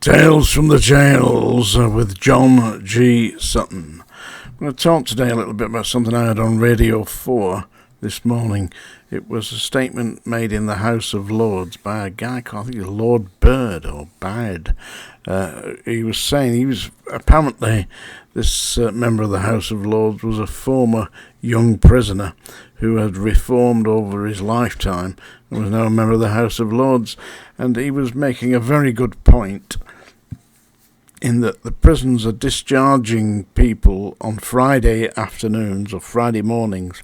Tales from the Jails with John G. Sutton. I'm going to talk today a little bit about something I heard on Radio 4 this morning. It was a statement made in the House of Lords by a guy called, I think, Lord Bird or Baird. He was saying apparently this member of the House of Lords was a former young prisoner who had reformed over his lifetime and was now a member of the House of Lords. And he was making a very good point in that the prisons are discharging people on Friday afternoons or Friday mornings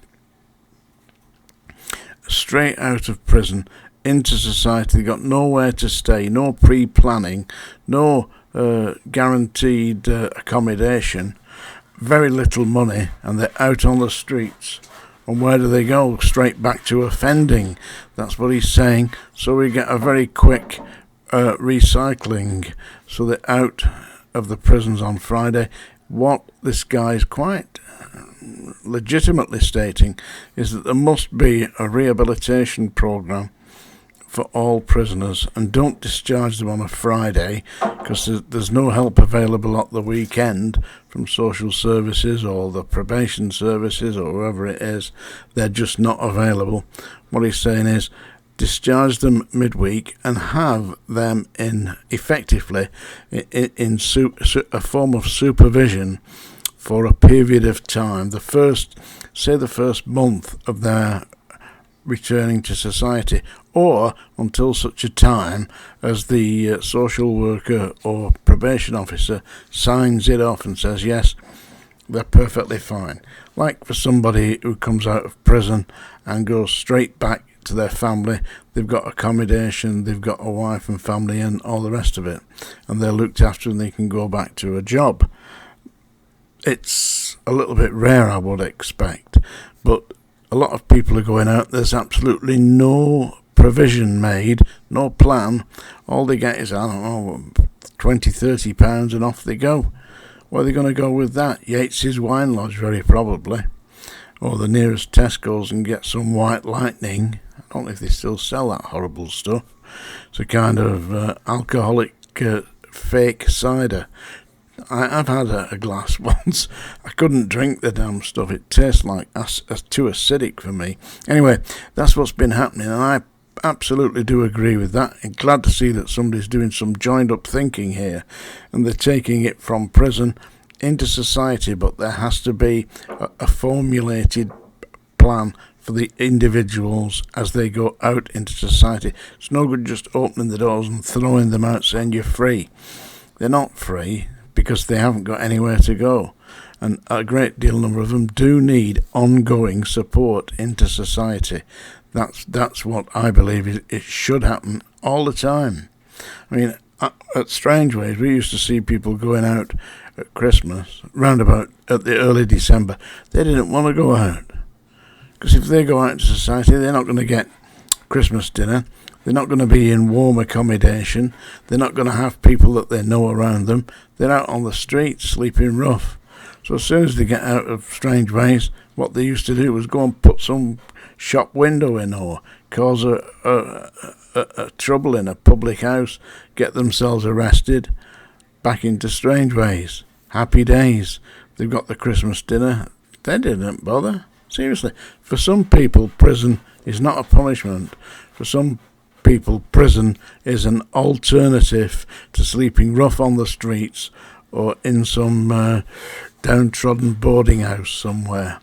straight out of prison into society. They've got nowhere to stay, no pre-planning, no guaranteed accommodation, very little money, and they're out on the streets. And where do they go? Straight back to offending. That's what he's saying. So we get a very quick recycling. So they're out of the prisons on Friday. What this guy is quite legitimately stating is that there must be a rehabilitation program for all prisoners, and don't discharge them on a Friday because there's no help available at the weekend from social services or the probation services or whoever it is. They're just not available. What he's saying is discharge them midweek and have them in effectively in a form of supervision for a period of time. The first month of their returning to society, or until such a time as the social worker or probation officer signs it off and says yes, they're perfectly fine. Like for somebody who comes out of prison and goes straight back to their family, they've got accommodation, they've got a wife and family and all the rest of it, and they're looked after and they can go back to a job. It's a little bit rare, I would expect, but a lot of people are going out. There's absolutely no provision made, no plan. All they get is, I don't know, £20-30 and off they go. Where are they going to go with that? Yates's Wine Lodge, very probably. Or the nearest Tesco's and get some White Lightning. I don't know if they still sell that horrible stuff. It's a kind of alcoholic fake cider. I've had a glass once. I couldn't drink the damn stuff. It tastes like too acidic for me. Anyway, that's what's been happening, and I absolutely do agree with that. I'm glad to see that somebody's doing some joined-up thinking here, and they're taking it from prison into society, but there has to be a formulated plan for the individuals as they go out into society. It's no good just opening the doors and throwing them out saying you're free. They're not free, because they haven't got anywhere to go. And a great deal number of them do need ongoing support into society. That's what I believe it should happen all the time. I mean, at Strangeways, we used to see people going out at Christmas, round about at the early December. They didn't want to go out. Because if they go out into society, they're not going to get Christmas dinner. They're not going to be in warm accommodation. They're not going to have people that they know around them. They're out on the streets sleeping rough. So as soon as they get out of Strangeways, what they used to do was go and put some shop window in or cause a trouble in a public house, get themselves arrested, back into Strangeways. Happy days. They've got the Christmas dinner. They didn't bother. Seriously. For some people, prison is not a punishment. For some people, prison is an alternative to sleeping rough on the streets or in some downtrodden boarding house somewhere.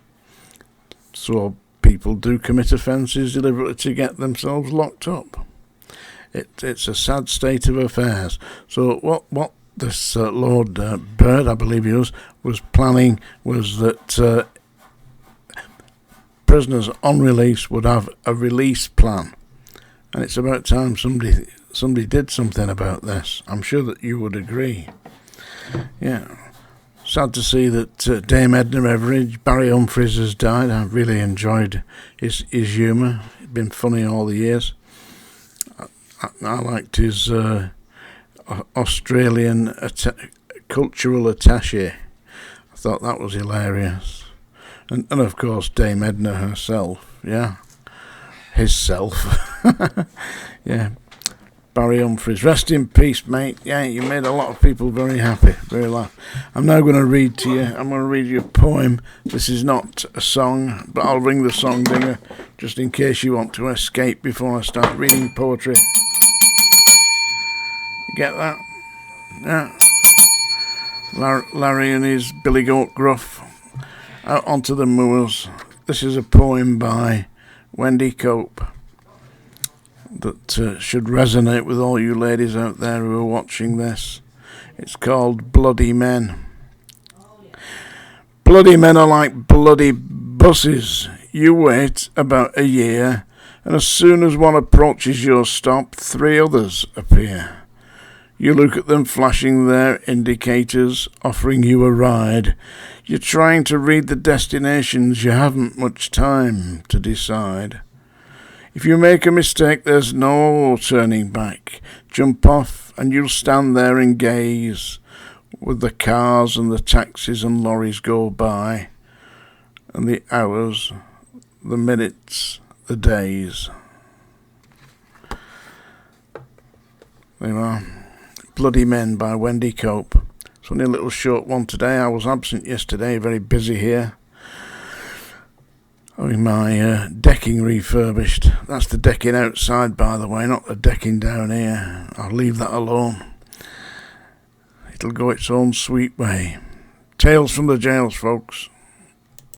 So people do commit offences deliberately to get themselves locked up. It's a sad state of affairs. So what this Lord Bird, I believe he was planning was that prisoners on release would have a release plan. And it's about time somebody did something about this. I'm sure that you would agree. Yeah. Sad to see that Dame Edna Everage, Barry Humphries has died. I really enjoyed his humour. It's been funny all the years. I liked his Australian cultural attaché. I thought that was hilarious. And of course Dame Edna herself, yeah. His self. Yeah. Barry Humphries. Rest in peace, mate. Yeah, you made a lot of people very happy, very laugh. I'm now going to read to you. I'm going to read you a poem. This is not a song, but I'll ring the song dinger just in case you want to escape before I start reading poetry. You get that? Yeah. Larry and his Billy Goat Gruff out onto the moors. This is a poem by Wendy Cope that should resonate with all you ladies out there who are watching this. It's called Bloody Men. Bloody men are like bloody buses. You wait about a year, and as soon as one approaches your stop, 3 others appear. You look at them flashing their indicators, offering you a ride. You're trying to read the destinations, you haven't much time to decide. If you make a mistake, there's no turning back. Jump off and you'll stand there and gaze with the cars and the taxis and lorries go by, and the hours, the minutes, the days. There you are. Bloody Men by Wendy Cope. It's only a little short one today. I was absent yesterday, very busy here. Having my decking refurbished. That's the decking outside, by the way, not the decking down here. I'll leave that alone. It'll go its own sweet way. Tales from the jails, folks.